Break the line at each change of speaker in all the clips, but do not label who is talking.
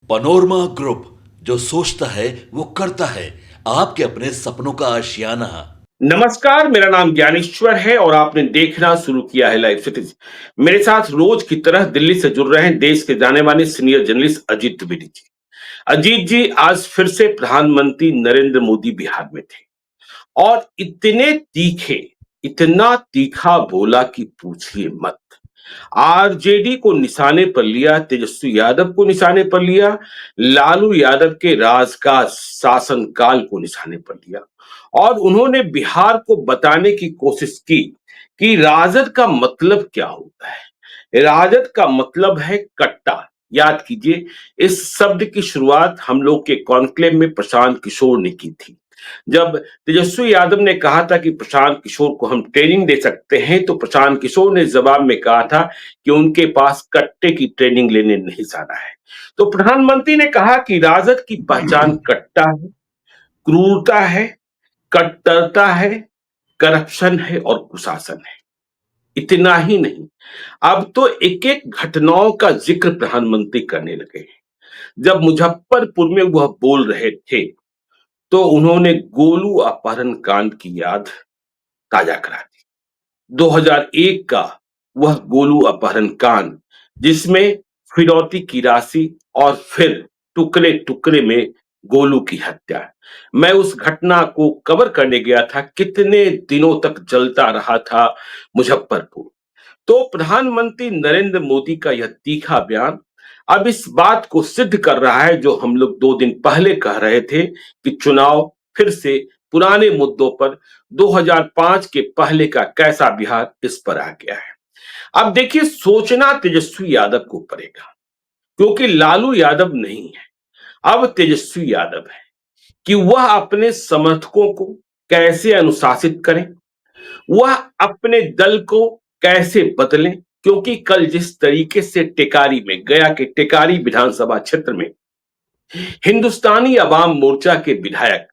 Panorama group, जो सोचता है वो करता है। आपके अपने सपनों का आशियाना।
नमस्कार, मेरा नाम ज्ञानेश्वर है और आपने देखना शुरू किया है लाइव सिटीज। मेरे साथ रोज की तरह दिल्ली से जुड़ रहे हैं देश के जाने माने सीनियर जर्नलिस्ट अजीत द्विवेदी जी। अजीत जी, आज फिर से प्रधानमंत्री नरेंद्र मोदी बिहार में थे और इतने तीखे, इतना तीखा बोला कि पूछिए मत। आरजेडी को निशाने पर लिया, तेजस्वी यादव को निशाने पर लिया, लालू यादव के राज का शासनकाल को निशाने पर लिया और उन्होंने बिहार को बताने की कोशिश की कि राजद का मतलब क्या होता है। राजद का मतलब है कट्टा। याद कीजिए, इस शब्द की शुरुआत हम लोग के कॉन्क्लेव में प्रशांत किशोर ने की थी। जब तेजस्वी यादव ने कहा था कि प्रशांत किशोर को हम ट्रेनिंग दे सकते हैं, तो प्रशांत किशोर ने जवाब में कहा था कि उनके पास कट्टे की ट्रेनिंग लेने नहीं जाना है। तो प्रधानमंत्री ने कहा कि राजद की पहचान कट्टा है, क्रूरता है, कट्टरता है, करप्शन है और कुशासन है। इतना ही नहीं, अब तो एक एक घटनाओं का जिक्र प्रधानमंत्री करने लगे हैं। जब मुजफ्फरपुर में वह बोल रहे थे, तो उन्होंने गोलू अपहरण कांड की याद ताजा करा दी। 2001 का वह गोलू अपहरण कांड, जिसमें फिरौती की राशि और फिर टुकड़े टुकड़े में गोलू की हत्या। मैं उस घटना को कवर करने गया था, कितने दिनों तक जलता रहा था मुजफ्फरपुर। तो प्रधानमंत्री नरेंद्र मोदी का यह तीखा बयान अब इस बात को सिद्ध कर रहा है जो हम लोग 2 दिन पहले कह रहे थे कि चुनाव फिर से पुराने मुद्दों पर 2005 के पहले का कैसा बिहार इस पर आ गया है। अब देखिए, सोचना तेजस्वी यादव को पड़ेगा, क्योंकि लालू यादव नहीं है, अब तेजस्वी यादव है कि वह अपने समर्थकों को कैसे अनुशासित करें, वह अपने दल को कैसे बदलें। क्योंकि कल जिस तरीके से टेकारी में, गया के टेकारी विधानसभा क्षेत्र में हिंदुस्तानी अवाम मोर्चा के विधायक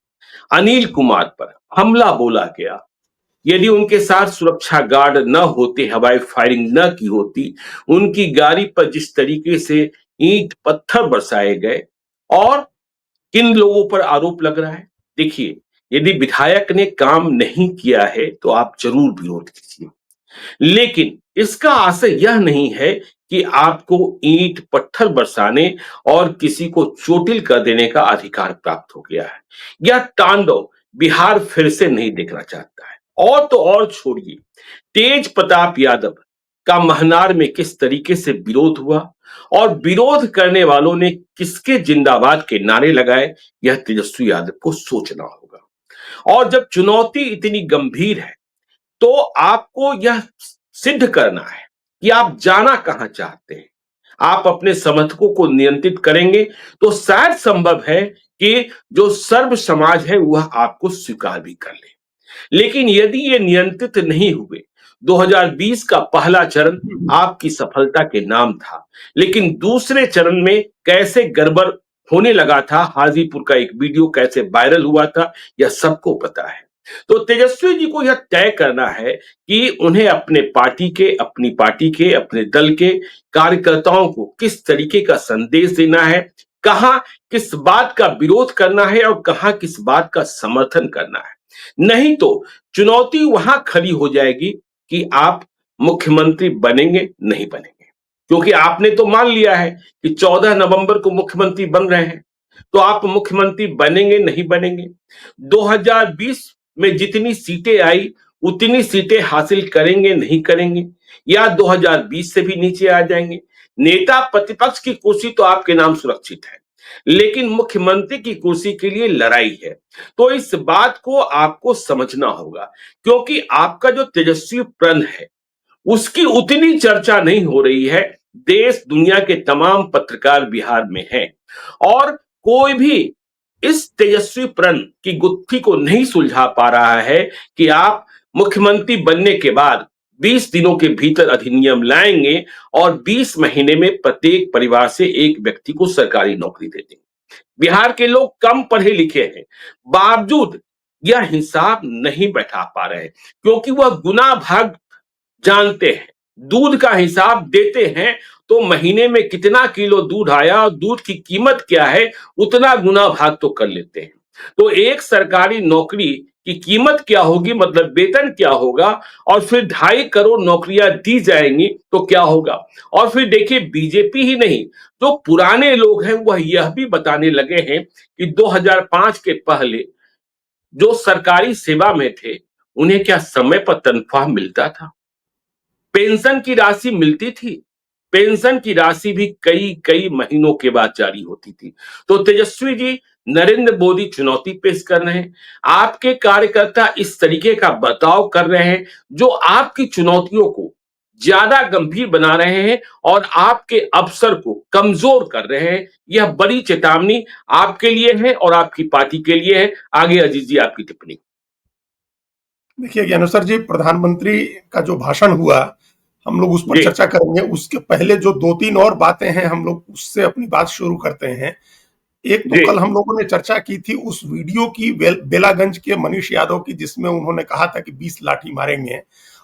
अनिल कुमार पर हमला बोला गया, यदि उनके साथ सुरक्षा गार्ड न होते, हवाई फायरिंग न की होती, उनकी गाड़ी पर जिस तरीके से ईंट पत्थर बरसाए गए, और किन लोगों पर आरोप लग रहा है। देखिए, यदि विधायक ने काम नहीं किया है तो आप जरूर विरोध कीजिए, लेकिन इसका आशय यह नहीं है कि आपको ईंट पत्थर बरसाने और किसी को चोटिल कर देने का अधिकार प्राप्त हो गया है। यह तांडव बिहार फिर से नहीं देखना चाहता है। और तो और छोड़िए, तेज प्रताप यादव का महनार में किस तरीके से विरोध हुआ और विरोध करने वालों ने किसके जिंदाबाद के नारे लगाए, यह तेजस्वी यादव को सोचना होगा। और जब चुनौती इतनी गंभीर है, तो आपको यह सिद्ध करना है कि आप जाना कहां चाहते हैं। आप अपने समर्थकों को नियंत्रित करेंगे तो शायद संभव है कि जो सर्व समाज है वह आपको स्वीकार भी कर ले। लेकिन यदि ये नियंत्रित नहीं हुए, 2020 का पहला चरण आपकी सफलता के नाम था, लेकिन दूसरे चरण में कैसे गड़बड़ होने लगा था, हाजीपुर का एक वीडियो कैसे वायरल हुआ था, यह सबको पता है। तो तेजस्वी जी को यह तय करना है कि उन्हें अपने पार्टी के, अपनी पार्टी के, अपने दल के कार्यकर्ताओं को किस तरीके का संदेश देना है, कहां किस बात का विरोध करना है और कहां किस बात का समर्थन करना है। नहीं तो चुनौती वहां खड़ी हो जाएगी कि आप मुख्यमंत्री बनेंगे नहीं बनेंगे, क्योंकि आपने तो मान लिया है कि 14 नवंबर को मुख्यमंत्री बन रहे हैं, तो आप मुख्यमंत्री बनेंगे नहीं बनेंगे। 2020 में जितनी सीटें आई उतनी सीटें हासिल करेंगे नहीं करेंगे, या 2020 से भी नीचे आ जाएंगे। नेता प्रतिपक्ष की कुर्सी तो आपके नाम सुरक्षित है, लेकिन मुख्यमंत्री की कुर्सी के लिए लड़ाई है। तो इस बात को आपको समझना होगा, क्योंकि आपका जो तेजस्वी प्रण है उसकी उतनी चर्चा नहीं हो रही है। देश दुनिया के तमाम पत्रकार बिहार में हैं और कोई भी इस तेजस्वी प्रण की गुत्थी को नहीं सुलझा पा रहा है कि आप मुख्यमंत्री बनने के बाद 20 दिनों के भीतर अधिनियम लाएंगे और 20 महीने में प्रत्येक परिवार से एक व्यक्ति को सरकारी नौकरी दे देंगे। बिहार के लोग कम पढ़े लिखे हैं, बावजूद यह हिसाब नहीं बैठा पा रहे हैं, क्योंकि वह गुना भाग जानते हैं दूध का हिसाब देते हैं तो महीने में कितना किलो दूध आया और दूध की कीमत क्या है, उतना गुना भाग तो कर लेते हैं। तो एक सरकारी नौकरी की कीमत क्या होगी, मतलब वेतन क्या होगा, और फिर 2.5 करोड़ नौकरियां दी जाएंगी तो क्या होगा। और फिर देखिए, बीजेपी ही नहीं, जो पुराने लोग हैं वह यह भी बताने लगे हैं कि 2005 के पहले जो सरकारी सेवा में थे, उन्हें क्या समय पर तनख्वाह मिलता था, पेंशन की राशि मिलती थी। पेंशन की राशि भी कई कई महीनों के बाद जारी होती थी। तो तेजस्वी जी, नरेंद्र मोदी चुनौती पेश कर रहे हैं, आपके कार्यकर्ता इस तरीके का बर्ताव कर रहे हैं जो आपकी चुनौतियों को ज्यादा गंभीर बना रहे हैं और आपके अवसर को कमजोर कर रहे हैं। यह बड़ी चेतावनी आपके लिए है और आपकी पार्टी के लिए है। आगे अजीत जी, आपकी टिप्पणी।
देखिए ज्ञानेश्वर जी, प्रधानमंत्री का जो भाषण हुआ, हम लोग उस पर
जी।
चर्चा करेंगे। उसके पहले जो 2-3 और बातें हैं, हम लोग उससे अपनी बात शुरू करते हैं। एक तो
जी।
कल हम लोगों ने चर्चा की थी उस वीडियो की, बेलागंज के मनीष यादव की, जिसमें उन्होंने कहा था कि 20 लाठी मारेंगे।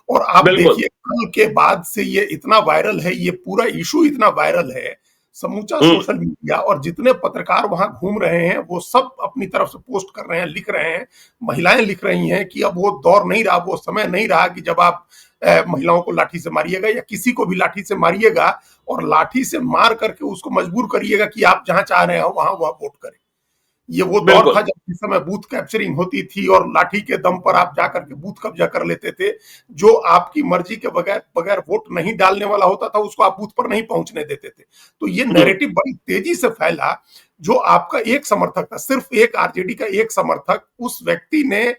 और आप
बिल्कुल।
देखिए कल के बाद से ये इतना वायरल है, ये पूरा इशू इतना वायरल है, समूचा सोशल मीडिया और जितने पत्रकार वहां घूम रहे हैं वो सब अपनी तरफ से पोस्ट कर रहे हैं, लिख रहे हैं। महिलाएं लिख रही हैं कि अब वो दौर नहीं रहा, वो समय नहीं रहा कि जब आप महिलाओं को लाठी से मारिएगा या किसी को भी लाठी से मारिएगा और लाठी से मार करके उसको मजबूर करिएगा कि आप जहां चाह रहे हो वहां वह वोट करें। ये वो दौर
बिल्कुल।
था जब जिस समय बूथ कैप्चरिंग होती थी और लाठी के दम पर आप जाकर के बूथ कब्जा कर लेते थे। जो आपकी मर्जी के बगैर बगैर वोट नहीं डालने वाला होता था उसको आप बूथ पर नहीं पहुंचने देते थे। तो ये नैरेटिव बड़ी तेजी से फैला। जो आपका एक समर्थक था, सिर्फ एक आरजेडी का एक समर्थक, उस व्यक्ति ने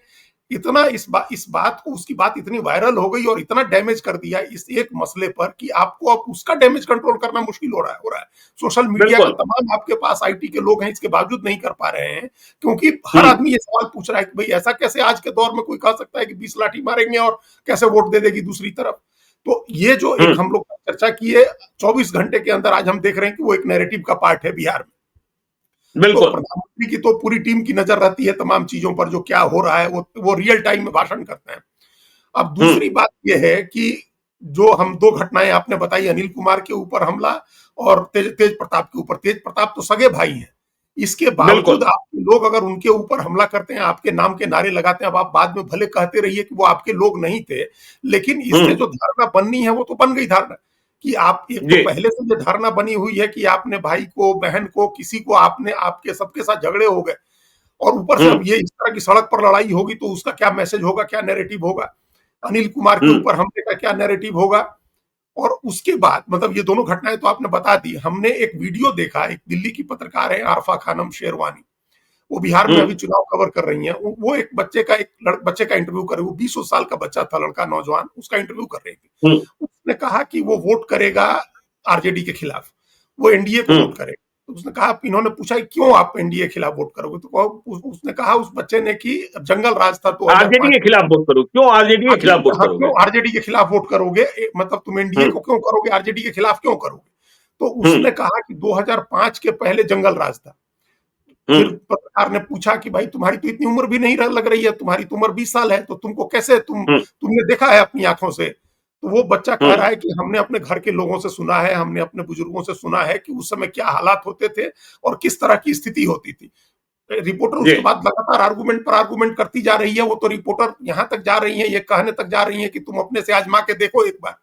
इतना इस बात को, उसकी बात इतनी वायरल हो गई और इतना डैमेज कर दिया इस एक मसले पर कि आपको अब उसका डैमेज कंट्रोल करना मुश्किल हो रहा है। सोशल मीडिया का
बिल्कुल।
तमाम आपके पास आईटी के लोग हैं, इसके बावजूद नहीं कर पा रहे हैं, क्योंकि हर आदमी ये सवाल पूछ रहा है कि भाई ऐसा कैसे आज के दौर में कोई कह सकता है कि 20 लाठी मारेंगे और कैसे वोट दे देगी दूसरी तरफ। तो ये जो एक हम लोग चर्चा की है, 24 घंटे के अंदर आज हम देख रहे हैं कि वो एक नैरेटिव का पार्ट है बिहार में। तो
बिल्कुल।
प्रधानमंत्री की तो पूरी टीम की नजर रहती है तमाम चीजों पर, जो क्या हो रहा है वो रियल टाइम में भाषण करते हैं। अब दूसरी बात यह है कि जो हम दो घटनाएं आपने बताई, अनिल कुमार के ऊपर हमला और तेज प्रताप के ऊपर। तेज प्रताप तो सगे भाई हैं, इसके बावजूद
बिल्कुल।
आपके लोग अगर उनके ऊपर हमला करते हैं, आपके नाम के नारे लगाते हैं, अब आप बाद में भले कहते रहिए कि वो आपके लोग नहीं थे, लेकिन इससे जो धारणा बननी है वो तो बन गई धारणा कि आप, एक तो
जी।
पहले से ये धारणा बनी हुई है कि आपने भाई को, बहन को, किसी को आपने, आपके सबके साथ झगड़े हो गए और ऊपर से अब ये इस तरह की सड़क पर लड़ाई होगी तो उसका क्या मैसेज होगा, क्या नैरेटिव होगा, अनिल कुमार के ऊपर हमले का क्या नैरेटिव होगा। और उसके बाद मतलब ये दोनों घटनाएं तो आपने बता दी। हमने एक वीडियो देखा, एक दिल्ली की पत्रकार है आरफा खानम शेरवानी, वो बिहार में अभी चुनाव कवर कर रही हैं। वो एक बच्चे का इंटरव्यू कर रही, वो 20 साल का बच्चा था, लड़का, नौजवान, उसका इंटरव्यू कर रही थी। उसने कहा कि वो वोट करेगा आरजेडी के खिलाफ, वो एनडीए को वोट करेगा। तो उसने कहा, इन्होंने पूछा क्यों आप एनडीए के खिलाफ वोट करोगे, तो उसने कहा उस बच्चे ने कि जंगल राज था
आरजेडी
2005।
के खिलाफ वोट करो, क्यों आरजेडी के खिलाफ वोट
हाँ,
करोगे?
क्यों आरजेडी के खिलाफ वोट करोगे, मतलब तुम एनडीए को क्यों करोगे, आरजेडी के खिलाफ क्यों करोगे। तो उसने कहा कि 2005 के पहले जंगल राज था। फिर पत्रकार ने पूछा कि भाई तुम्हारी तो इतनी उम्र भी नहीं लग रही है, तुम्हारी तो उम्र 20 साल है, तो तुमको कैसे, तुमने देखा है अपनी आंखों से। तो वो बच्चा कह रहा है कि हमने अपने घर के लोगों से सुना है, हमने अपने बुजुर्गों से सुना है कि उस समय क्या हालात होते थे और किस तरह की स्थिति होती थी। रिपोर्टर उसके बाद लगातार आर्गुमेंट पर आर्गुमेंट करती जा रही है। वो तो रिपोर्टर यहां तक जा रही है, ये कहने तक जा रही है कि तुम अपने से आजमा के देखो एक बार।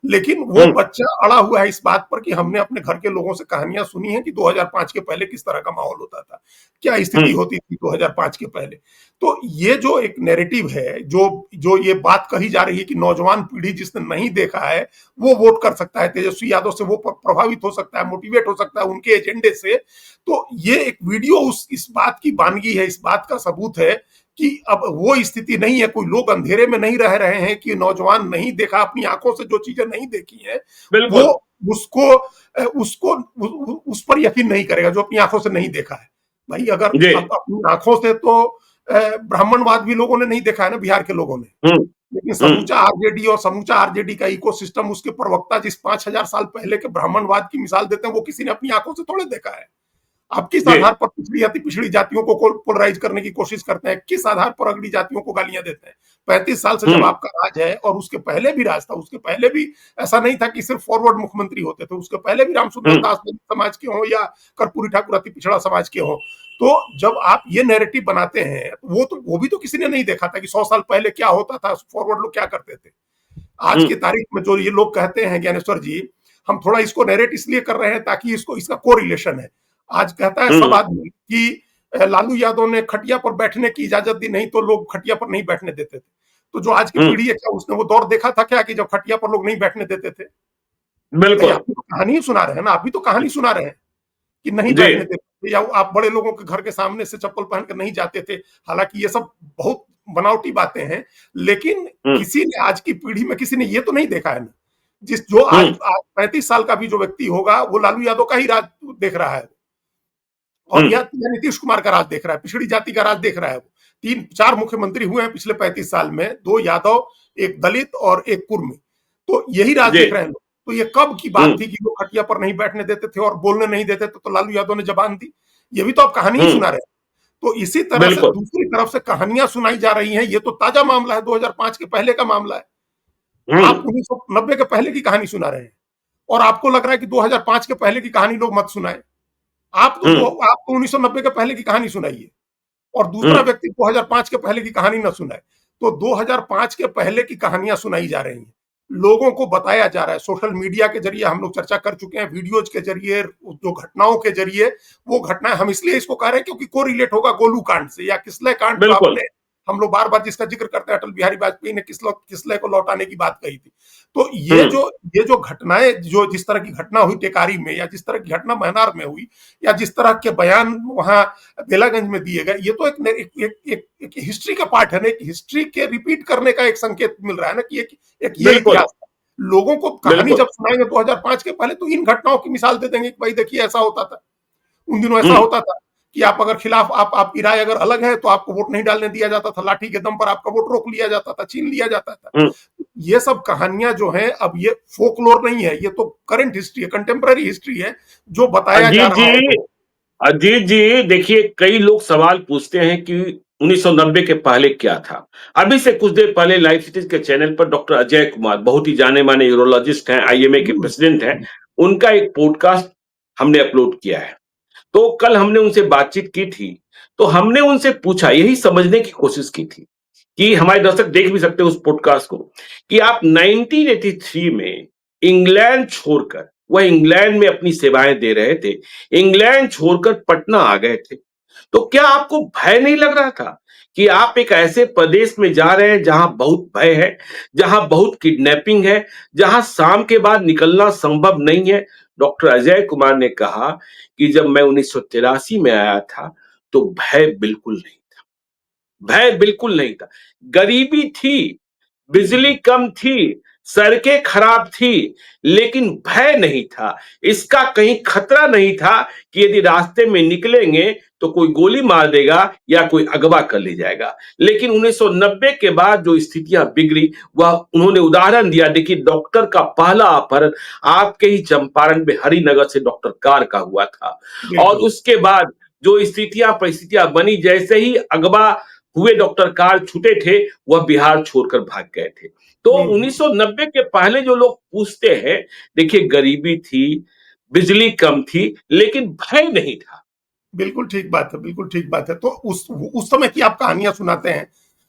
लेकिन वो बच्चा अड़ा हुआ है इस बात पर कि हमने अपने घर के लोगों से कहानियां सुनी हैं कि 2005 के पहले किस तरह का माहौल होता था, क्या स्थिति होती थी 2005 के पहले। तो ये जो एक नैरेटिव है, जो ये बात कही जा रही है कि नौजवान पीढ़ी जिसने नहीं देखा है वो वोट कर सकता है तेजस्वी यादव से, वो प्रभावित हो सकता है, मोटिवेट हो सकता है उनके एजेंडे से। तो ये एक वीडियो इस बात की बानगी है, इस बात का सबूत है कि अब वो स्थिति नहीं है। कोई लोग अंधेरे में नहीं रह रहे हैं कि नौजवान नहीं देखा, अपनी आंखों से जो चीजें नहीं देखी है वो उसको उसको उस पर यकीन नहीं करेगा जो अपनी आंखों से नहीं देखा है। भाई अगर अपनी आंखों से, तो ब्राह्मणवाद भी लोगों ने नहीं देखा है ना बिहार के लोगों ने, लेकिन समूचा आरजेडी और समूचा आरजेडी का इकोसिस्टम, उसके प्रवक्ता जिस 5000 साल पहले के ब्राह्मणवाद की मिसाल देते हैं, वो किसी ने अपनी आंखों से थोड़े देखा है। आप किस
जी।
आधार पर पिछड़ी अति पिछड़ी जातियों को पोलराइज करने की कोशिश करते हैं? किस आधार पर अगड़ी जातियों को गालियां देते हैं? 35 साल से जब आपका राज है, और उसके पहले भी राज था, उसके पहले भी ऐसा नहीं था कि सिर्फ फॉरवर्ड मुख्यमंत्री होते थे, उसके पहले भी रामसुंदर दास दलित समाज के हों या कर्पूरी ठाकुर अति पिछड़ा समाज के हों। तो जब आप ये नैरेटिव बनाते हैं, वो भी तो किसी ने नहीं देखा था कि 100 साल पहले क्या होता था, फॉरवर्ड लोग क्या करते थे। आज की तारीख में जो ये लोग कहते हैं ज्ञानेश्वर जी, हम थोड़ा इसको नैरेट इसलिए कर रहे हैं ताकि इसका कोरिलेशन है। आज कहता है सब आदमी कि लालू यादव ने खटिया पर बैठने की इजाजत दी, नहीं तो लोग खटिया पर नहीं बैठने देते थे। तो जो आज की पीढ़ी है, क्या उसने वो दौर देखा था क्या कि जब खटिया पर लोग नहीं बैठने देते थे? नहीं,
बिल्कुल।
आप भी तो कहानी ही सुना रहे हैं ना, आप भी तो कहानी सुना रहे हैं कि नहीं
जी।
बैठने देते थे, या आप बड़े लोगों के घर के सामने से चप्पल पहन कर नहीं जाते थे। हालांकि ये सब बहुत बनावटी बातें हैं, लेकिन किसी ने आज की पीढ़ी में किसी ने ये तो नहीं देखा है ना, जो आज 35 साल का भी जो व्यक्ति होगा वो लालू यादव का ही राज देख रहा है, और या नीतीश कुमार का राज देख रहा है, पिछड़ी जाति का राज देख रहा है। वो 3-4 मुख्यमंत्री हुए हैं पिछले 35 साल में, 2 यादव, 1 दलित और 1 कुर्मी। तो यही राज देख रहे हैं लोग। तो ये कब की बात थी कि लोग खटिया पर नहीं बैठने देते थे और बोलने नहीं देते थे, तो लालू यादव ने जबान दी? ये भी तो आप कहानी ही सुना रहे हैं। तो इसी तरह से दूसरी तरफ से कहानियां सुनाई जा रही हैं। ये तो ताजा मामला है, 2005 के पहले का मामला है। आप 1990 के पहले की कहानी सुना रहे हैं, और आपको लग रहा है कि 2005 के पहले की कहानी लोग मत सुनाएं। आप तो 1990 के पहले की कहानी सुनाइए, और दूसरा व्यक्ति 2005 के पहले की कहानी न सुनाए। तो 2005 के पहले की कहानियां सुनाई जा रही हैं, लोगों को बताया जा रहा है। सोशल मीडिया के जरिए हम लोग चर्चा कर चुके हैं, वीडियोज के जरिए, जो घटनाओं के जरिए। वो घटनाएं हम इसलिए इसको कह रहे हैं क्योंकि कोरिलेट होगा गोलू कांड से, या किसलय कांड जो आपने, हम लोग बार बार जिसका जिक्र करते हैं, अटल बिहारी वाजपेयी ने किसलय को लौटाने की बात कही थी। तो ये जो घटनाएं, जो जिस तरह की घटना हुई टेकारी में, या जिस तरह की घटना महनार में हुई, या जिस तरह के बयान वहां बेलागंज में दिए गए, ये तो एक हिस्ट्री का पार्ट है ना, एक हिस्ट्री के रिपीट करने का एक संकेत मिल रहा है ना कि एक ये इतिहास। लोगों को कहानी जब सुनाएंगे 2005 के पहले, तो इन घटनाओं की मिसाल दे देंगे कि भाई देखिए ऐसा होता था, उन दिनों ऐसा होता था कि आप अगर खिलाफ, आपकी राय अगर अलग है तो आपको वोट नहीं डालने दिया जाता था, लाठी के दम पर आपका वोट रोक लिया जाता था, छीन लिया जाता था। ये सब कहानियां जो हैं, अब ये फोकलोर नहीं है, ये तो करंट हिस्ट्री है, कंटेम्पररी हिस्ट्री है, जो बताया जा रहा है।
अजीत जी, देखिए, कई लोग सवाल पूछते हैं कि 1990 के पहले क्या था। अभी से कुछ देर पहले लाइव सिटीज के चैनल पर डॉक्टर अजय कुमार, बहुत ही जाने माने यूरोलॉजिस्ट हैं, आईएमए के प्रेसिडेंट हैं, उनका एक पॉडकास्ट हमने अपलोड किया है। तो कल हमने उनसे बातचीत की थी, तो हमने उनसे पूछा, यही समझने की कोशिश की थी कि हमारे दर्शक देख भी सकते हैं उस पॉडकास्ट को, कि आप 1983 में इंग्लैंड छोड़कर, वह इंग्लैंड में अपनी सेवाएं दे रहे थे, इंग्लैंड छोड़कर पटना आ गए थे, तो क्या आपको भय नहीं लग रहा था कि आप एक ऐसे प्रदेश में जा रहे हैं जहां बहुत भय है, जहां बहुत किडनैपिंग है, जहां शाम के बाद निकलना संभव नहीं है? डॉक्टर अजय कुमार ने कहा कि जब मैं 1983 में आया था तो भय बिल्कुल नहीं था, भय बिल्कुल नहीं था। गरीबी थी, बिजली कम थी, सड़कें खराब थी, लेकिन भय नहीं था। इसका कहीं खतरा नहीं था कि यदि रास्ते में निकलेंगे तो कोई गोली मार देगा या कोई अगवा कर ले जाएगा। लेकिन 1990 के बाद जो स्थितियां बिगड़ी, वह उन्होंने उदाहरण दिया। देखिए, डॉक्टर का पहला अपहरण आपके ही चंपारण में हरिनगर से डॉक्टर कार का हुआ था, और उसके बाद जो परिस्थितियां बनी, जैसे ही अगवा हुए डॉक्टर कार छूटे थे, वह बिहार छोड़कर भाग गए थे। तो 1990 के पहले जो लोग पूछते हैं, देखिए, गरीबी थी, बिजली कम थी, लेकिन भय नहीं था।
बिल्कुल ठीक बात है, बिल्कुल ठीक बात है। तो उस समय की आप कहानियां सुनाते हैं,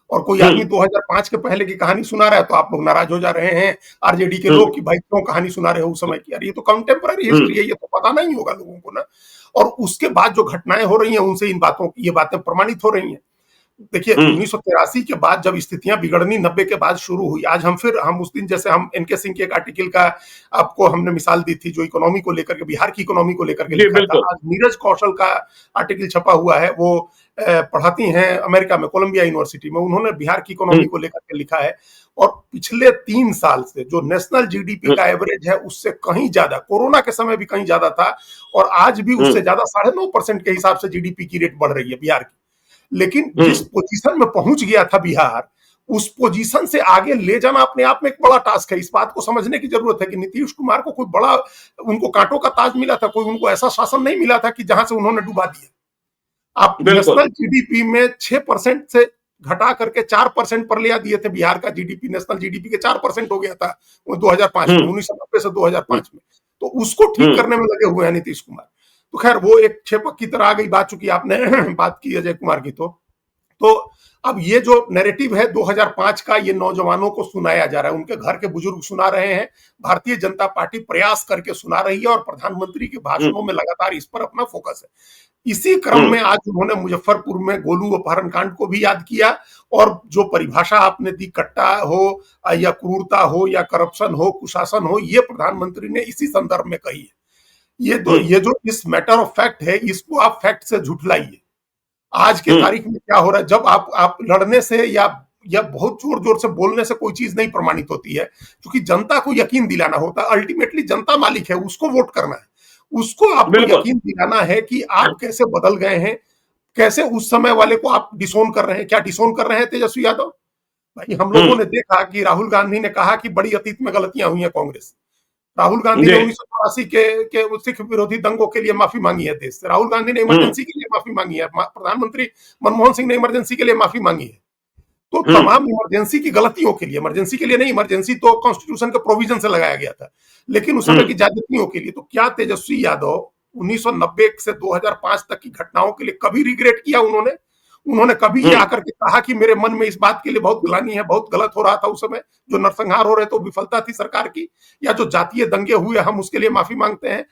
और कोई आदमी 2005 के पहले की कहानी सुना रहा है, तो आप लोग नाराज हो जा रहे हैं, आरजेडी के लोग, कि भाई क्यों कहानी सुना रहे हो उस समय की। यार, ये तो कंटेम्पररी हिस्ट्री है, ये तो पता नहीं होगा लोगों को ना। और उसके बाद जो घटनाएं हो रही हैं, उनसे ये बातें प्रमाणित हो रही हैं। देखिए, 1983 के बाद जब स्थितियां बिगड़नी 90 के बाद शुरू हुई, आज हम उस दिन, जैसे हम एनके सिंह के एक आर्टिकल का आपको हमने मिसाल दी थी, जो इकोनॉमी को लेकर के, बिहार की इकोनॉमी को लेकर के लिखा था। आज नीरज कौशल का आर्टिकल छपा हुआ है, वो पढ़ाती हैं अमेरिका में, कोलंबिया यूनिवर्सिटी में। उन्होंने बिहार की इकोनॉमी को लेकर के लिखा है, और पिछले 3 साल से जो नेशनल जीडीपी का एवरेज है, उससे कहीं ज्यादा, कोरोना के समय भी कहीं ज्यादा था, और आज भी उससे ज्यादा 9.5% के हिसाब से जीडीपी की रेट बढ़ रही है बिहार की। लेकिन जिस पोजीशन में पहुंच गया था बिहार, उस पोजीशन से आगे ले जाना अपने आप में एक बड़ा टास्क है। इस बात को समझने की जरूरत है कि नीतीश कुमार को कोई बड़ा उनको कांटों का ताज मिला था, कोई उनको ऐसा शासन नहीं मिला था कि जहां से उन्होंने डुबा दिया। आप नेशनल जीडीपी में 6% से घटा करके 4% पर ले दिए थे बिहार का जीडीपी। नेशनल जीडीपी के 4% हो गया था वो 2005 में, 1990 से 2005 में। तो उसको ठीक करने में लगे हुए हैं नीतीश कुमार। तो खैर वो एक छेपक की तरह आ गई बात, चूंकि आपने बात की अजय कुमार की। तो अब ये जो नैरेटिव है 2005 का, ये नौजवानों को सुनाया जा रहा है, उनके घर के बुजुर्ग सुना रहे हैं, भारतीय जनता पार्टी प्रयास करके सुना रही है और प्रधानमंत्री के भाषणों में लगातार इस पर अपना फोकस है। इसी क्रम में आज उन्होंने मुजफ्फरपुर में गोलू अपहरण कांड को भी याद किया, और जो परिभाषा आपने दी, कट्टा हो या क्रूरता हो या करप्शन हो, कुशासन हो, ये प्रधानमंत्री ने इसी संदर्भ में कही है। ये जो इस मैटर ऑफ फैक्ट है, इसको आप फैक्ट से झुठलाइए। आज के तारीख में क्या हो रहा है, जब आप लड़ने से या बहुत जोर जोर से बोलने से कोई चीज नहीं प्रमाणित होती है, क्योंकि जनता को यकीन दिलाना होता है। अल्टीमेटली जनता मालिक है, उसको वोट करना है, उसको आपको यकीन दिलाना है कि आप कैसे बदल गए हैं, कैसे उस समय वाले को आप डिसोन कर रहे हैं। क्या डिसोन कर रहे हैं तेजस्वी यादव? भाई हम लोगों ने देखा कि राहुल गांधी ने कहा कि बड़ी अतीत में गलतियां हुई हैं कांग्रेस। राहुल गांधी ने 1984 के सिख विरोधी दंगों के लिए माफी मांगी है देश से। राहुल गांधी ने इमरजेंसी के लिए माफी मांगी है। प्रधानमंत्री मनमोहन सिंह ने इमरजेंसी के लिए माफी मांगी है। तो तमाम इमरजेंसी की गलतियों के लिए, इमरजेंसी के लिए नहीं, इमरजेंसी तो कॉन्स्टिट्यूशन के प्रोविजन से लगाया गया था, लेकिन उस समय की ज्यादतियों के लिए। तो क्या तेजस्वी यादव 1990 से 2005 तक की घटनाओं के लिए कभी रिग्रेट किया उन्होंने कभी ये आकर के कहा कि मेरे मन में इस बात के लिए बहुत ग्लानि है, बहुत गलत हो रहा था उस समय, जो नरसंहार हो रहे थे, विफलता थी सरकार की, या जो जातीय दंगे हुए हम उसके लिए माफी मांगते हैं?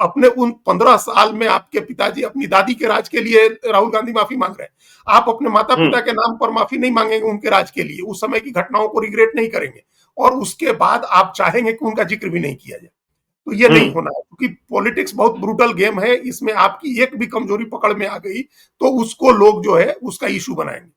अपने उन 15 साल में आपके पिताजी अपनी दादी के राज के लिए राहुल गांधी माफी मांग रहे हैं। आप अपने माता पिता के नाम पर माफी नहीं मांगेंगे उनके राज के लिए, उस समय की घटनाओं को रिग्रेट नहीं करेंगे, और उसके बाद आप चाहेंगे कि उनका जिक्र भी नहीं किया जाए। तो ये नहीं होना है, क्योंकि पॉलिटिक्स बहुत ब्रूटल गेम है। इसमें आपकी एक भी कमजोरी पकड़ में आ गई तो उसको लोग जो है उसका इशू बनाएंगे।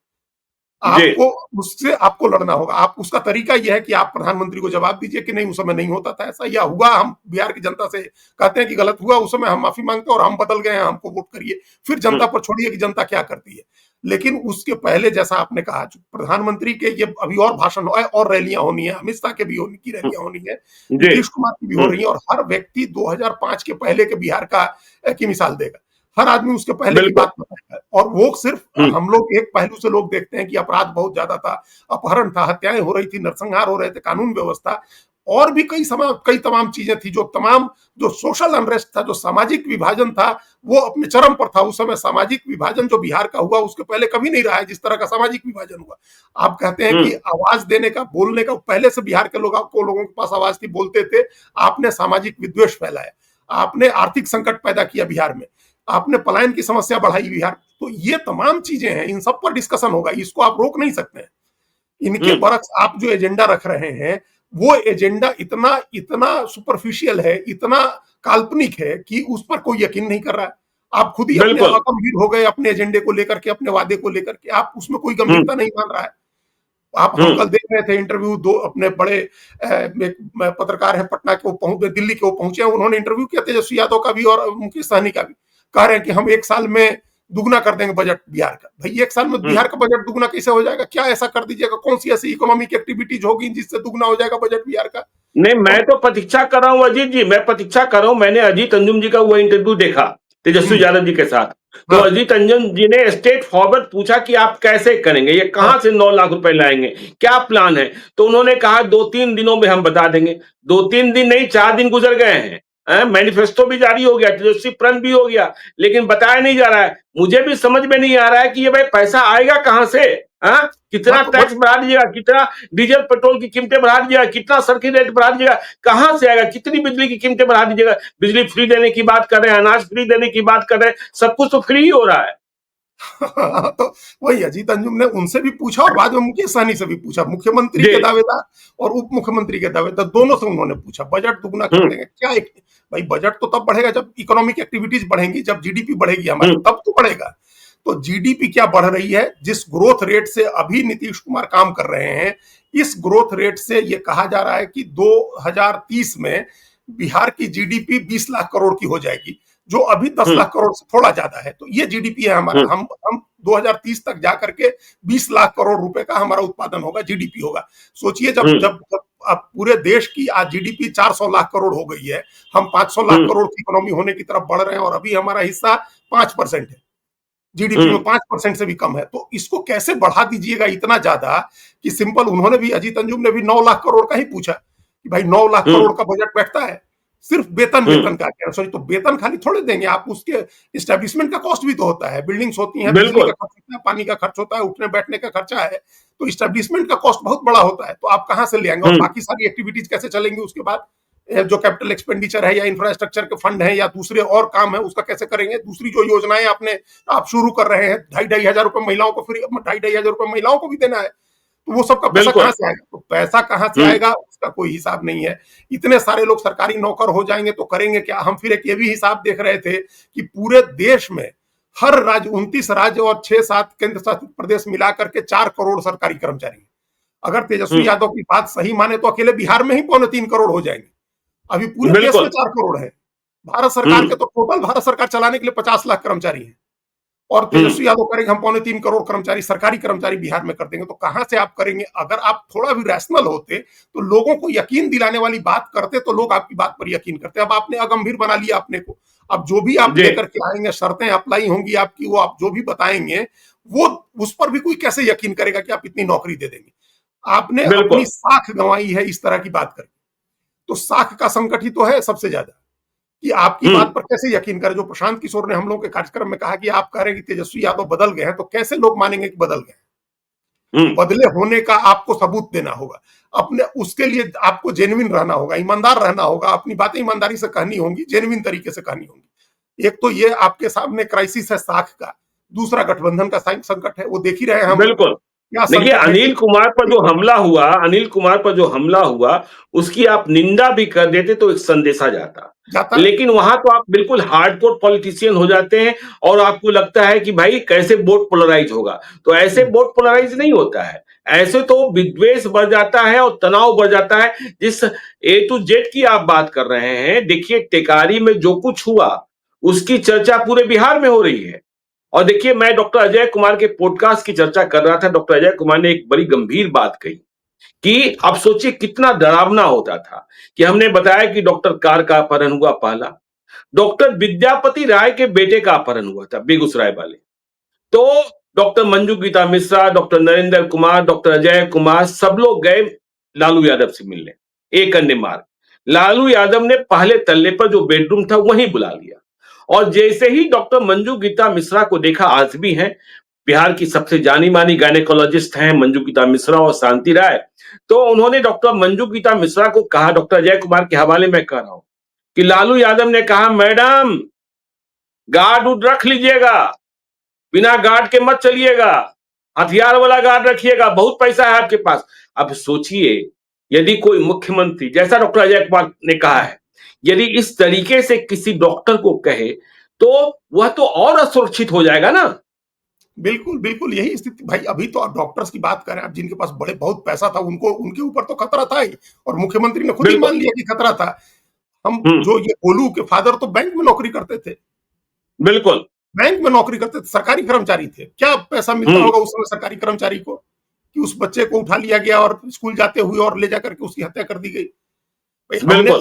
आपको लड़ना होगा। आप उसका तरीका यह है कि आप प्रधानमंत्री को जवाब दीजिए कि नहीं, उस समय नहीं होता था ऐसा, या हुआ, हम बिहार की जनता से कहते हैं कि गलत हुआ, उस समय हम माफी मांगते हैं और हम बदल गए हैं, हमको वोट करिए। फिर जनता पर छोड़िए कि जनता क्या करती है। लेकिन उसके पहले, जैसा आपने कहा, प्रधानमंत्री के ये अभी और भाषण और रैलियां होनी है, अमित शाह के भी की रैलियां होनी है, नीतीश कुमार की भी हो रही है, और हर व्यक्ति 2005 के पहले के बिहार की मिसाल देगा। हर आदमी उसके पहले की बात बताएगा, और वो सिर्फ हम लोग एक पहलू से लोग देखते हैं कि अपराध बहुत ज्यादा था, अपहरण था, हत्याएं हो रही थी, नरसंहार हो रहे थे, कानून व्यवस्था और भी कई तमाम चीजें थी, जो सोशल अनरेस्ट था, जो सामाजिक विभाजन था, वो अपने चरम पर था। उस समय सामाजिक विभाजन जो बिहार का हुआ, उसके पहले कभी नहीं रहा है जिस तरह का सामाजिक विभाजन हुआ। आप कहते हैं कि आवाज देने का, बोलने का, पहले से बिहार के लोगों के पास आवाज थी, बोलते थे। आपने सामाजिक विद्वेष फैलाया, आपने आर्थिक संकट पैदा किया बिहार में, आपने पलायन की समस्या बढ़ाई बिहार। तो ये तमाम चीजें हैं, इन सब पर डिस्कशन होगा, इसको आप रोक नहीं सकते हैं। इनके बरक्स आप जो एजेंडा रख रहे हैं, वो एजेंडा इतना सुपरफिशियल है, इतना काल्पनिक है कि उस पर कोई यकीन नहीं कर रहा है। आप खुद ही अपने गंभीर हो गए अपने एजेंडे को लेकर के, अपने वादे को लेकर के, आप उसमें कोई गंभीरता नहीं मान रहा है। हम कल देख रहे थे इंटरव्यू, दो अपने बड़े पत्रकार हैं पटना के, वो दिल्ली के, वो पहुंचे हैं, उन्होंने इंटरव्यू किया तेजस्वी यादव का भी और मुकेश सहनी का भी। कह रहे हैं कि हम 1 साल में दुगना कर देंगे बजट बिहार का। भाई 1 साल में बिहार का बजट दुगना कैसे हो जाएगा? क्या ऐसा कर दीजिएगा? कौन सी ऐसी इकोनॉमिक एक्टिविटीज होगी जिससे दुगना हो जाएगा बजट बिहार का?
नहीं, मैं तो प्रतीक्षा कर रहा हूँ अजीत जी, मैं प्रतीक्षा कर रहा हूँ। मैंने अजीत अंजुम जी का वो इंटरव्यू देखा तेजस्वी यादव जी के साथ, तो अजीत अंजुम जी ने स्ट्रेट फॉरवर्ड पूछा कि आप कैसे करेंगे, ये कहां से 9 लाख रुपए लाएंगे, क्या प्लान है? तो उन्होंने कहा 2-3 दिनों में हम बता देंगे। 2-3 दिन नहीं, 4 दिन गुजर गए हैं, मैनिफेस्टो भी जारी हो गया, तेजस्वी प्रण भी हो गया, लेकिन बताया नहीं जा रहा है। मुझे भी समझ में नहीं आ रहा है कि ये भाई पैसा आएगा कहां से? कितना टैक्स बढ़ा दीजिएगा, कितना डीजल पेट्रोल की कीमतें बढ़ा दीजिएगा, कितना सर्किट रेट बढ़ा दीजिएगा, कहां से आएगा? कितनी बिजली की कीमतें बढ़ा दीजिएगा? बिजली फ्री देने की बात कर रहे हैं, अनाज फ्री देने की बात कर रहे हैं, सब कुछ तो फ्री ही हो रहा है।
तो वही अजीत अंजुम ने उनसे भी पूछा और बाद में मुकेश सहनी से भी पूछा, मुख्यमंत्री के दावेदार और उप मुख्यमंत्री के दावेदार, दोनों से उन्होंने पूछा बजट दुगना कर देंगे क्या? भाई बजट तो तब बढ़ेगा जब इकोनॉमिक एक्टिविटीज बढ़ेंगी, जब जीडीपी बढ़ेगी हमारी, तब तो बढ़ेगा। तो जीडीपी क्या बढ़ रही है? जिस ग्रोथ रेट से अभी नीतीश कुमार काम कर रहे हैं, इस ग्रोथ रेट से ये कहा जा रहा है कि 2030 में बिहार की जीडीपी 20 लाख करोड़ की हो जाएगी, जो अभी 10 लाख करोड़ से थोड़ा ज्यादा है। तो ये जीडीपी है हमारा। हम 2030 तक जाकर के 20 लाख करोड़ रुपए का हमारा उत्पादन होगा, जीडीपी होगा। सोचिए जब जब जब अब पूरे देश की आज जीडीपी 400 लाख करोड़ हो गई है, हम 500 लाख करोड़ की इकोनॉमी होने की तरफ बढ़ रहे हैं और अभी हमारा हिस्सा 5% है, जीडीपी में 5% से भी कम है। तो इसको कैसे बढ़ा दीजिएगा इतना ज्यादा कि सिंपल उन्होंने भी, अजीत अंजुम ने भी 9 लाख करोड़ का ही पूछा कि भाई 9 लाख करोड़ का बजट बैठता है सिर्फ वेतन का, क्या सॉरी, तो वेतन खाली थोड़े देंगे आप, उसके इस्टेब्लिशमेंट का कॉस्ट भी तो होता है, बिल्डिंग्स होती हैं, बिजली का खर्च होता है, पानी का खर्च होता है, उठने बैठने का खर्चा है, तो इस्टेब्लिशमेंट का कॉस्ट बहुत बड़ा होता है। तो आप कहां से ले आएंगे और बाकी सारी एक्टिविटीज कैसे चलेंगी उसके बाद, जो कैपिटल एक्सपेंडिचर है या इंफ्रास्ट्रक्चर के फंड है या दूसरे और काम है उसका कैसे करेंगे, दूसरी जो योजनाएं आप शुरू कर रहे हैं, 2,500 रुपए महिलाओं को फ्री, 2,500 रुपए महिलाओं को भी देना है, तो वो सबका पैसा कहां से आएगा? तो पैसा कहां से आएगा उसका कोई हिसाब नहीं है। इतने सारे लोग सरकारी नौकर हो जाएंगे तो करेंगे क्या? हम फिर एक ये भी हिसाब देख रहे थे कि पूरे देश में हर राज्य, 29 राज्य और 6-7 केंद्र शासित प्रदेश मिलाकर के 4 करोड़ सरकारी कर्मचारी हैं। अगर तेजस्वी यादव की बात सही माने तो अकेले बिहार में ही 2.25 करोड़ हो जाएंगे। अभी पूरे देश में 4 करोड़ है। भारत सरकार के तो टोटल भारत सरकार चलाने के लिए 50 लाख कर्मचारी हैं और तेजस्वी यादव करेंगे हम 2.25 करोड़ कर्मचारी, सरकारी कर्मचारी बिहार में कर देंगे। तो कहां से आप करेंगे? अगर आप थोड़ा भी रैशनल होते तो लोगों को यकीन दिलाने वाली बात करते तो लोग आपकी बात पर यकीन करते। अब आपने अगंभीर बना लिया अपने को। अब जो भी आप लेकर के आएंगे, शर्तें अप्लाई होंगी आपकी, वो आप जो भी बताएंगे वो उस पर भी कोई कैसे यकीन करेगा कि आप इतनी नौकरी दे देंगे? आपने अपनी साख गंवाई है इस तरह की बात करके। तो साख का संकट ही तो है सबसे ज्यादा कि आपकी बात पर कैसे यकीन करें। जो प्रशांत किशोर ने हम लोगों के कार्यक्रम में कहा कि आप कह रहे हैं कि तेजस्वी यादव बदल गए हैं, तो कैसे लोग मानेंगे कि बदल गए? बदले होने का आपको सबूत देना होगा। अपने उसके लिए आपको जेन्युइन रहना होगा, ईमानदार रहना होगा, अपनी बातें ईमानदारी से कहनी होंगी, जेन्युइन तरीके से कहनी होंगी। एक तो ये आपके सामने क्राइसिस है साख का, दूसरा गठबंधन का संकट है, वो देख ही रहे हैं हम।
बिल्कुल। देखिए अनिल कुमार पर जो हमला हुआ उसकी आप निंदा भी कर देते तो एक संदेशा जाता। लेकिन वहां तो आप बिल्कुल हार्डकोर पॉलिटिशियन हो जाते हैं और आपको लगता है कि भाई कैसे वोट पोलराइज होगा। तो ऐसे वोट पोलराइज नहीं होता है, ऐसे तो विद्वेष बढ़ जाता है और तनाव बढ़ जाता है। जिस A to Z की आप बात कर रहे हैं, देखिए टेकारी में जो कुछ हुआ उसकी चर्चा पूरे बिहार में हो रही है। और देखिए मैं डॉक्टर अजय कुमार के पॉडकास्ट की चर्चा कर रहा था, डॉक्टर अजय कुमार ने एक बड़ी गंभीर बात कही कि आप सोचिए कितना डरावना होता था कि हमने बताया कि डॉक्टर कार का अपहरण हुआ पहला, डॉक्टर विद्यापति राय के बेटे का अपहरण हुआ था बेगूसराय वाले, तो doctor Manju Geeta Mishra, doctor Narendra Kumar, doctor Ajay Kumar सब लोग गए लालू यादव से मिलने, एक अन्य मार्ग। लालू यादव ने पहले तल्ले पर जो बेडरूम था वहीं बुला लिया और जैसे ही डॉक्टर मंजू गीता मिश्रा को देखा, आज भी हैं बिहार की सबसे जानी मानी गायनेकोलॉजिस्ट हैं मंजू गीता मिश्रा और शांति राय, तो उन्होंने डॉक्टर मंजू गीता मिश्रा को कहा, डॉक्टर अजय कुमार के हवाले में कह रहा हूं कि लालू यादव ने कहा मैडम गार्ड उड रख लीजिएगा, बिना गार्ड के मत चलिएगा, हथियार वाला गार्ड रखिएगा, बहुत पैसा है आपके पास। अब सोचिए यदि कोई मुख्यमंत्री, जैसा डॉक्टर अजय कुमार ने कहा है, यदि इस तरीके से किसी डॉक्टर को कहे तो वह तो और असुरक्षित हो जाएगा ना।
बिल्कुल बिल्कुल यही स्थिति भाई। अभी तो आप डॉक्टर्स की बात करें, आप जिनके पास बहुत पैसा था उनको, उनके ऊपर तो खतरा था ही और मुख्यमंत्री ने खुद ही मान लिया कि खतरा था। हम जो ये गोलू के फादर तो बैंक में नौकरी करते थे,
बिल्कुल
बैंक में नौकरी करते थे, सरकारी कर्मचारी थे। क्या पैसा मिलता होगा उस समय सरकारी कर्मचारी को कि उस बच्चे को उठा लिया गया और स्कूल जाते हुए और ले जाकर के उसकी हत्या कर दी गई। हमने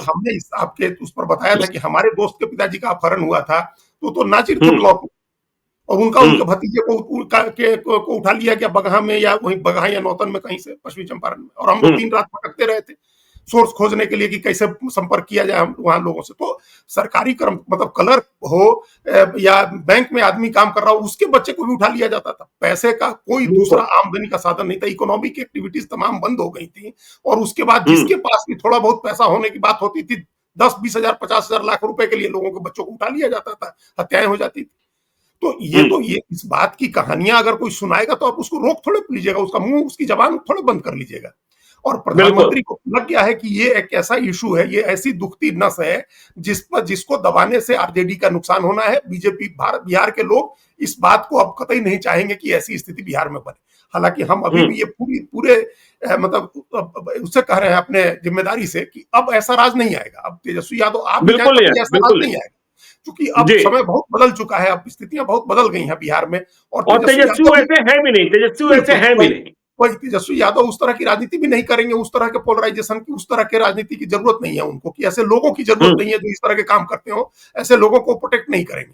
आपके उस पर बताया था कि हमारे दोस्त के पिताजी का अपहरण हुआ था, तो नाजिर थे ब्लॉक और उनके भतीजे को उठा लिया गया बगहा में, या वहीं बगहा या नौतन में कहीं से, पश्चिमी चंपारण में, और हम लोग 3 रात भटकते रहे थे सोर्स खोजने के लिए कि कैसे संपर्क किया जाए वहां लोगों से। तो सरकारी कर्म मतलब क्लर्क हो या बैंक में आदमी काम कर रहा हो, उसके बच्चे को भी उठा लिया जाता था। पैसे का कोई दूसरा आमदनी का साधन नहीं था, इकोनॉमिक एक्टिविटीज तमाम बंद हो गई थी और उसके बाद जिसके पास भी थोड़ा बहुत पैसा होने की बात होती थी, 10-20 हजार 50 हजार लाख रुपए के लिए लोगों के बच्चों को उठा लिया जाता था, हत्याएं हो जाती थी। तो ये इस बात की कहानियां अगर कोई सुनाएगा तो आप उसको रोक थोड़े लीजिएगा, उसका मुंह, उसकी जबान थोड़े बंद कर लीजिएगा। और प्रधानमंत्री को लग गया है कि ये एक ऐसा इशू है, ये ऐसी दुखती नस है जिसको दबाने से आरजेडी का नुकसान होना है। बीजेपी बिहार के लोग इस बात को अब कतई नहीं चाहेंगे कि ऐसी स्थिति बिहार में बने। हालांकि हम अभी भी ये पूरे मतलब उससे कह रहे हैं अपने जिम्मेदारी से कि अब ऐसा राज नहीं आएगा, अब तेजस्वी यादव आप ऐसा राज नहीं आएगा। क्योंकि अब
जी।
समय बहुत बदल चुका है, अब स्थितियां बहुत बदल गई हैं बिहार में, और
और
तेजस्वी
तेजस्वी
यादव भी
वैसे है भी नहीं, तेजस्वी वैसे
बिल्कुल
है भी नहीं।
वही तेजस्वी यादव उस तरह की राजनीति भी नहीं करेंगे, उस तरह के पोलराइजेशन की, उस तरह के राजनीति की जरूरत नहीं है उनको, कि ऐसे लोगों की जरूरत नहीं है जो इस तरह के काम करते हो, ऐसे लोगों को प्रोटेक्ट नहीं करेंगे।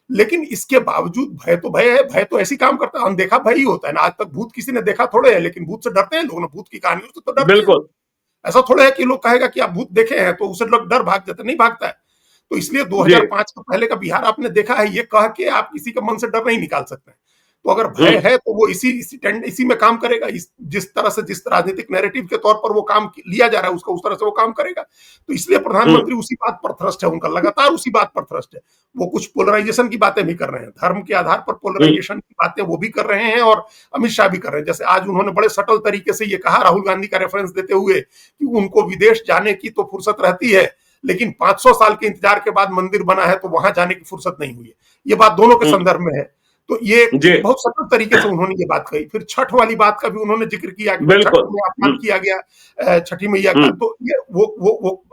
लेकिन इसके बावजूद भय तो भय है, भय तो ऐसी काम करता है, अनदेखा भय ही होता है ना। आज तक भूत किसी ने देखा थोड़े है, लेकिन भूत से डरते हैं लोग ना, भूत की कहानियों से तो डरते हैं लोग।
बिल्कुल।
ऐसा थोड़े है कि लोग कहेगा कि आप भूत देखे हैं तो उसे लोग डर भाग जाते, नहीं भागता है। तो इसलिए
जी।
2005 के पहले का बिहार आपने देखा है, ये कह के आप किसी के मन से डर नहीं निकाल सकते। तो अगर भय
हम्म।
है तो वो इसी में काम करेगा, जिस तरह से, जिस राजनीतिक नैरेटिव के तौर पर वो काम लिया जा रहा है उसका, उस तरह से वो काम करेगा। तो इसलिए
हम्म।
प्रधानमंत्री उसी बात पर थ्रस्ट है, उनका लगातार उसी बात पर थ्रस्ट है। वो कुछ पोलराइजेशन की बातें भी कर रहे हैं, धर्म के आधार पर
हम्म।
पोलराइजेशन की बातें वो भी कर रहे हैं, और अमित शाह भी कर रहे हैं। जैसे आज उन्होंने बड़े सटल तरीके से ये कहा, राहुल गांधी का रेफरेंस देते हुए, कि उनको विदेश जाने की तो फुर्सत रहती है, लेकिन 500 साल के इंतजार के बाद मंदिर बना है तो वहां जाने की फुर्सत नहीं हुई है। ये बात दोनों के
हम्म।
संदर्भ में है। तो ये
जी।
बहुत सटल तरीके से उन्होंने ये बात कही। फिर छठ वाली बात का भी उन्होंने जिक्र किया कि भाई छठ
बिल्कुल।
में अपमान किया गया छठी मैया का।
हम्म।
तो ये वो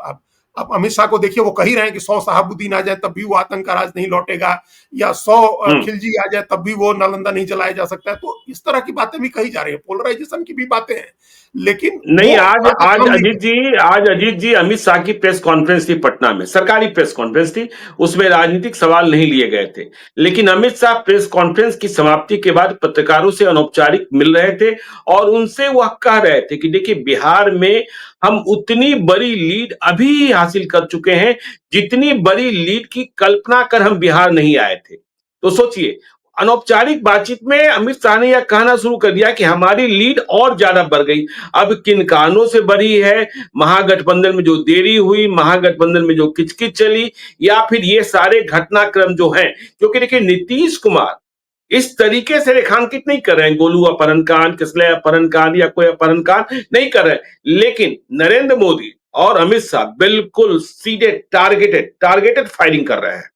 अब अमित शाह को देखिए, वो कह ही रहे हैं कि 100 शहाबुद्दीन आ जाए तब भी वो आतंक का राज नहीं लौटेगा, या 100
हम्म।
खिलजी आ जाए तब भी वो नालंदा नहीं चलाया जा सकता है। तो इस तरह की बातें भी कही जा रही है, पोलराइजेशन की भी बातें हैं, लेकिन
नहीं,
वो
आज
आगे
आज
काम नहीं
अजीत
कर
जी, आज अजीत जी अमित शाह की प्रेस कॉन्फ्रेंस थी पटना में, सरकारी प्रेस कॉन्फ्रेंस थी। उसमें राजनीतिक सवाल नहीं लिए गए थे, लेकिन अमित शाह प्रेस कॉन्फ्रेंस की समाप्ति के बाद पत्रकारों से अनौपचारिक मिल रहे थे, और उनसे वह कह रहे थे कि देखिए, बिहार में हम उतनी बड़ी लीड अभी हासिल कर चुके हैं जितनी बड़ी लीड की कल्पना कर हम बिहार नहीं आए थे। तो सोचिए, अनौपचारिक बातचीत में अमित शाह ने यह कहना शुरू कर दिया कि हमारी लीड और ज्यादा बढ़ गई। अब किन कारणों से बढ़ी है, महागठबंधन में जो देरी हुई, महागठबंधन में जो किचकिच चली, या फिर ये सारे घटनाक्रम जो हैं, क्योंकि देखिए नीतीश कुमार इस तरीके से रेखांकित नहीं कर रहे हैं, गोलू अपहरण कांड, किसले अपहरण कांड या कोई अपहरण कांड नहीं कर रहे हैं, लेकिन नरेंद्र मोदी और अमित शाह बिल्कुल सीधे टारगेटेड टारगेटेड फायरिंग कर रहे हैं।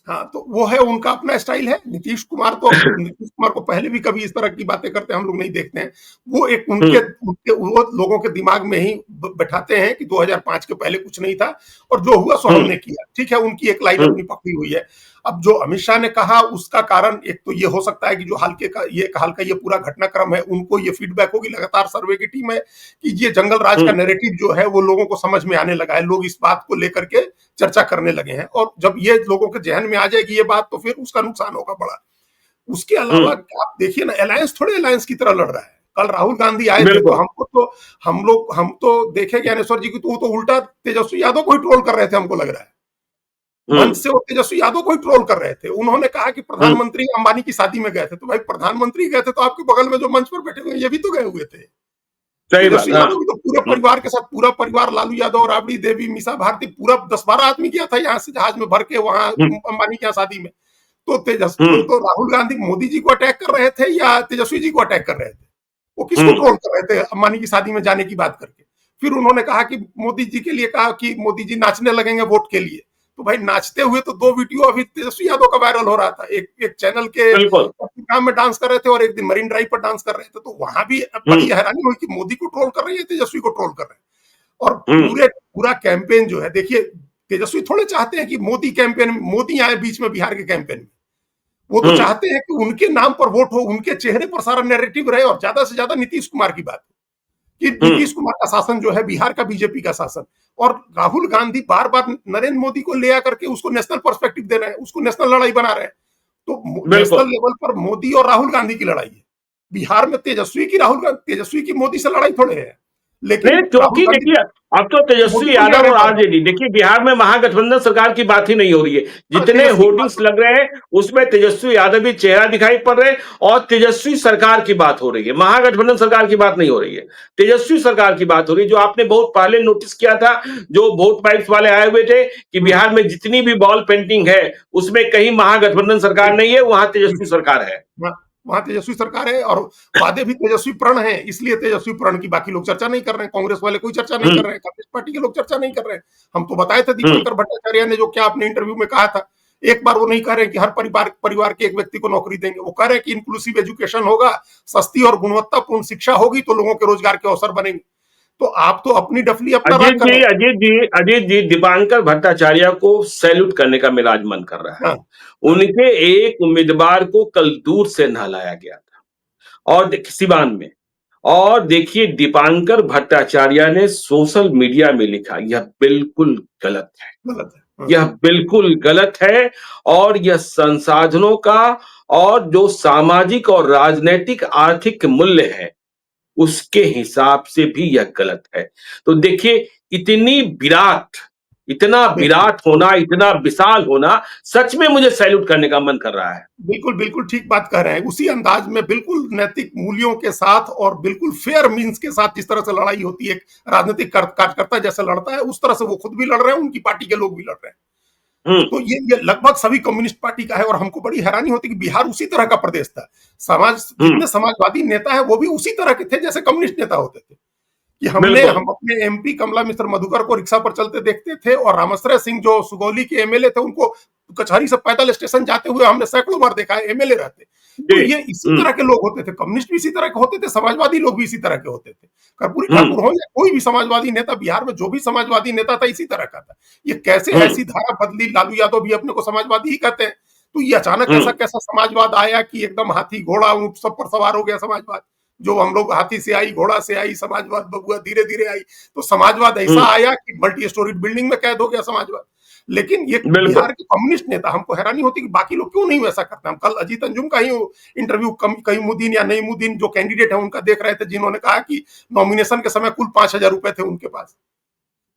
हाँ, तो वो है, उनका अपना स्टाइल है। नीतीश कुमार को पहले भी कभी इस तरह की बातें करते हम लोग नहीं देखते हैं। वो एक वो लोगों के दिमाग में ही बैठाते हैं कि 2005 के पहले कुछ नहीं था और जो हुआ सो हमने किया। ठीक है, उनकी एक लाइन अपनी पकड़ी हुई है। अब जो अमित शाह ने कहा उसका कारण एक तो ये हो सकता है कि जो हाल का ये पूरा घटनाक्रम है, उनको ये फीडबैक होगी, लगातार सर्वे की टीम है, कि ये जंगल राज का नैरेटिव जो है वो लोगों को समझ में आने लगा है, लोग इस बात को लेकर के चर्चा करने लगे हैं, और जब ये लोगों के जहन में आ जाएगी ये बात, तो फिर उसका नुकसान होगा बड़ा। उसके अलावा आप देखिए ना, अलायंस थोड़े अलायंस की तरह लड़ रहा है। कल राहुल गांधी आए थे तो हम तो देखे ज्ञानेश्वर जी की, तो वो तो उल्टा तेजस्वी यादव को ही ट्रोल कर रहे थे, हमको लग रहा है। मंच से वो तेजस्वी यादव को ही ट्रोल कर रहे थे। उन्होंने कहा कि प्रधानमंत्री अंबानी की शादी में गए थे, तो भाई प्रधानमंत्री गए थे तो आपके बगल में जो मंच पर बैठे हुए ये भी तो गए हुए थे।
सही बात।
तेजस्वी यादव भी तो पूरे परिवार के साथ, पूरा परिवार, लालू यादव, राबड़ी देवी, मीसा भारती, पूरा 10-12 आदमी गया था यहाँ से जहाज में भर के वहां अंबानी की शादी में। तो तो राहुल गांधी मोदी जी को अटैक कर रहे थे या तेजस्वी जी को अटैक कर रहे थे? वो किसको ट्रोल कर रहे थे अंबानी की शादी में जाने की बात करके? फिर उन्होंने कहा कि मोदी जी के लिए कहा कि मोदी जी नाचने लगेंगे वोट के लिए। तो भाई नाचते हुए तो 2 वीडियो अभी तेजस्वी यादव का वायरल हो रहा था। एक चैनल के प्रोग्राम में डांस कर रहे थे और एक दिन मरीन ड्राइव पर डांस कर रहे थे। तो वहां भी बड़ी हैरानी हुई कि मोदी को ट्रोल कर रहे हैं, तेजस्वी को ट्रोल कर रहे हैं। और पूरा कैंपेन जो है, देखिए तेजस्वी थोड़े चाहते हैं कि मोदी आए बीच में बिहार के कैंपेन में। वो तो चाहते हैं कि उनके नाम पर वोट हो, उनके चेहरे पर सारा नैरेटिव रहे, और ज्यादा से ज्यादा नीतीश कुमार की बात, कि नीतीश कुमार का शासन जो है बिहार का बीजेपी का शासन। और राहुल गांधी बार बार नरेंद्र मोदी को ले आकर के उसको नेशनल पर्सपेक्टिव दे रहे हैं, उसको नेशनल लड़ाई बना रहे हैं। तो नेशनल लेवल पर मोदी और राहुल गांधी की लड़ाई है। बिहार में तेजस्वी की मोदी से लड़ाई थोड़े है, लेकिन
क्योंकि देखिए, अब तो तेजस्वी यादव और आरजेडी, देखिए बिहार में महागठबंधन सरकार की बात ही नहीं हो रही है। जितने होर्डिंग्स लग रहे हैं उसमें तेजस्वी यादव भी चेहरा दिखाई पड़ रहे हैं, और तेजस्वी सरकार की बात हो रही है, महागठबंधन सरकार की बात नहीं हो रही है, तेजस्वी सरकार की बात हो रही है। जो आपने बहुत पहले नोटिस किया था, जो वोट पाइप्स वाले आए हुए थे, कि बिहार में जितनी भी वॉल पेंटिंग है उसमें कहीं महागठबंधन सरकार नहीं है, वहां तेजस्वी सरकार है।
वहां तेजस्वी सरकार है, और वादे भी तेजस्वी प्रण है, इसलिए तेजस्वी प्रण की बाकी लोग चर्चा नहीं कर रहे हैं। कांग्रेस वाले कोई चर्चा नहीं कर रहे हैं, कम्युनिस्ट पार्टी के लोग चर्चा नहीं कर रहे हैं। हम तो बताए थे दीपंकर भट्टाचार्य ने जो क्या अपने इंटरव्यू में कहा था, एक बार वो नहीं कह रहे कि हर परिवार के एक व्यक्ति को नौकरी देंगे, वो कह रहे हैं कि इंक्लूसिव एजुकेशन होगा, सस्ती और गुणवत्तापूर्ण शिक्षा होगी तो लोगों के रोजगार के अवसर बनेंगे। तो आप तो अपनी डफली अपना राग
अजीत
कर
जी,
रहे
अजीत जी, दीपांकर भट्टाचार्य को सैल्यूट करने का मेरा आज मन कर रहा
हैं।
है।
हाँ, हाँ,
उनके एक उम्मीदवार को कल दूर से नहलाया गया था और सिवान में। और देखिए दीपांकर भट्टाचार्य ने सोशल मीडिया में लिखा, यह बिल्कुल गलत है।
गलत है। हाँ,
यह बिल्कुल गलत है और यह संसाधनों का और जो सामाजिक और राजनैतिक आर्थिक मूल्य है, उसके हिसाब से भी यह गलत है। तो देखिए इतना
बिल्कुल।
विराट होना, इतना विशाल होना, सच में मुझे सैल्यूट करने का मन कर रहा है।
बिल्कुल, बिल्कुल ठीक बात कह रहे हैं। उसी अंदाज में बिल्कुल नैतिक मूल्यों के साथ और बिल्कुल फेयर मीन्स के साथ जिस तरह से लड़ाई होती है, एक राजनीतिक कार्यकर्ता जैसे लड़ता है, उस तरह से वो खुद भी लड़ रहे हैं, उनकी पार्टी के लोग भी लड़ रहे हैं।
हुँ,
तो ये लगभग सभी कम्युनिस्ट पार्टी का है और हमको बड़ी हैरानी होती है कि बिहार उसी तरह का प्रदेश था।
हुँ,
जितने समाजवादी नेता हैं, वो भी उसी तरह के थे जैसे कम्युनिस्ट नेता होते थे। कि
बिल्कुल।
हम अपने एमपी कमला मिश्र मधुकर को रिक्शा पर चलते देखते थे और रामाश्रय सिंह जो सुगौली के एमएलए थे उनको कचहरी से पैदल स्टेशन जाते हुए हमने सैकड़ों बार देखा है, एमएलए रहते। तो
जी,
ये इसी
हुँ,
तरह के लोग होते थे, कम्युनिस्ट भी इसी तरह के होते थे, समाजवादी लोग भी इसी तरह के होते थे। कर्पूरी
हुँ,
ठाकुर हो या कोई भी समाजवादी नेता, बिहार में जो भी समाजवादी नेता था इसी तरह का था। ये कैसे
हुँ,
ऐसी धारा बदली, लालू यादव भी अपने को समाजवादी ही कहते हैं। तो ये अचानक
हुँ,
ऐसा कैसा समाजवाद आया कि एकदम हाथी घोड़ा ऊंट सब पर सवार हो गया समाजवाद। जो हम लोग हाथी से आई, घोड़ा से आई, समाजवाद बबुआ धीरे धीरे आई। तो समाजवाद ऐसा
हुँ,
आया कि मल्टी स्टोरी बिल्डिंग में कैद हो गया समाजवाद। लेकिन ये
बिल्कुल।
बिहार के कम्युनिस्ट नेता, हमको हैरानी होती है कि बाकी लोग क्यों नहीं वैसा करते। हम कल अजीत अंजुम का ही इंटरव्यू कईमुद्दीन या नईमुद्दीन जो कैंडिडेट है उनका देख रहे थे, जिन्होंने कहा कि नॉमिनेशन के समय कुल 5,000 रुपए थे उनके पास।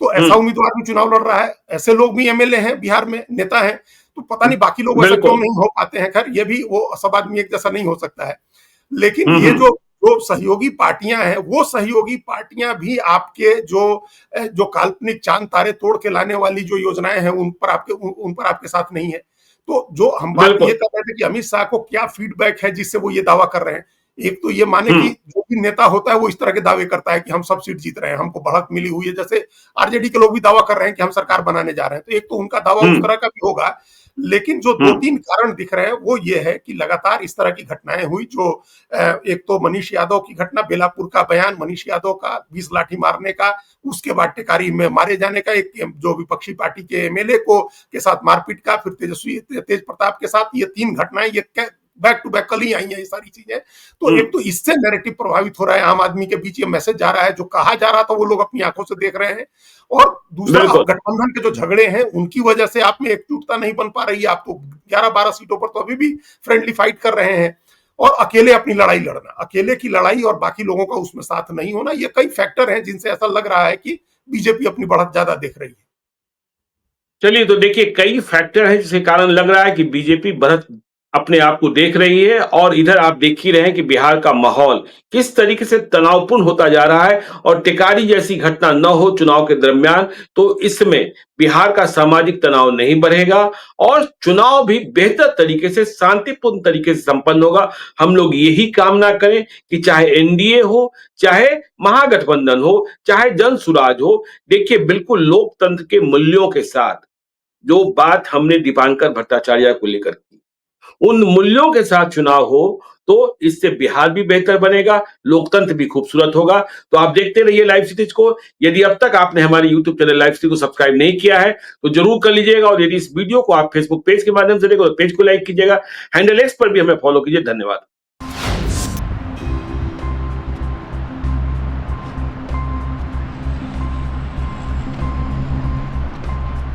तो
हुँ,
ऐसा उम्मीदवार भी चुनाव लड़ रहा है, ऐसे लोग भी एमएलए हैं बिहार में, नेता हैं। तो पता नहीं बाकी लोग ऐसा क्यों
बिल्कुल।
नहीं हो पाते हैं। खैर ये भी, वो सब आदमी एक जैसा नहीं हो सकता है। लेकिन
हुँ,
ये
हुँ,
जो सहयोगी पार्टियां हैं, वो सहयोगी पार्टियां भी आपके जो काल्पनिक चांद तारे तोड़ के लाने वाली जो योजनाएं हैं उन पर आपके साथ नहीं है। तो जो हम बात ये
बिल्कुल।
कर रहे थे कि अमित शाह को क्या फीडबैक है जिससे वो ये दावा कर रहे हैं। एक तो ये माने
हुँ,
कि जो भी नेता होता है वो इस तरह के दावे करता है कि हम सब सीट जीत रहे हैं, हमको बढ़त मिली हुई है। जैसे आरजेडी के लोग भी दावा कर रहे हैं कि हम सरकार बनाने जा रहे हैं। तो एक तो उनका दावा
हुँ,
उस तरह का भी होगा। लेकिन जो
हुँ,
2-3 कारण दिख रहे हैं वो ये है कि लगातार इस तरह की घटनाएं हुई। जो एक तो मनीष यादव की घटना, बेलापुर का बयान मनीष यादव का 20 लाठी मारने का, उसके बाद टेकारी में मारे जाने का, एक जो विपक्षी पार्टी के एमएलए को के साथ मारपीट का, फिर तेज प्रताप के साथ, ये 3 घटनाएं ये बैक टू बैक कल ही आई हैं ये सारी चीजें। तो
हुँ,
एक तो इससे नैरेटिव प्रभावित हो रहा है, आम आदमी के बीच ये मैसेज जा रहा है, जो कहा जा रहा था वो लोग अपनी आंखों से देख रहे हैं। और दूसरा,
बिल्कुल।
गठबंधन के जो झगड़े हैं उनकी वजह से आप में एकजुटता नहीं बन पा रही है। आप तो 11-12 सीटों पर तो अभी भी फ्रेंडली फाइट कर रहे हैं। और अकेले अपनी लड़ाई लड़ना, अकेले की लड़ाई और बाकी लोगों का उसमें साथ नहीं होना, ये कई फैक्टर हैं जिनसे ऐसा लग रहा है कि बीजेपी अपनी बढ़त ज्यादा देख रही है।
चलिए तो देखिए कई फैक्टर हैं जिसके कारण लग रहा है कि बीजेपी बढ़त अपने आप को देख रही है और इधर आप देख ही रहे हैं कि बिहार का माहौल किस तरीके से तनावपूर्ण होता जा रहा है और टिकारी जैसी घटना न हो चुनाव के दरमियान तो इसमें बिहार का सामाजिक तनाव नहीं बढ़ेगा और चुनाव भी बेहतर तरीके से शांतिपूर्ण तरीके से संपन्न होगा। हम लोग यही कामना करें कि चाहे एनडीए हो, चाहे महागठबंधन हो, चाहे जनसुराज हो, देखिए बिल्कुल लोकतंत्र के मूल्यों के साथ जो बात हमने दीपांकर भट्टाचार्य को लेकर की, उन मूल्यों के साथ चुनाव हो तो इससे बिहार भी बेहतर बनेगा, लोकतंत्र भी खूबसूरत होगा। तो आप देखते रहिए लाइव सिटीज को। यदि अब तक आपने हमारे यूट्यूब चैनल लाइव सिटी को सब्सक्राइब नहीं किया है तो जरूर कर लीजिएगा और यदि इस वीडियो को आप फेसबुक पेज के माध्यम से देखो तो पेज को लाइक कीजिएगा। हैंडल एक्स पर भी हमें फॉलो कीजिए। धन्यवाद।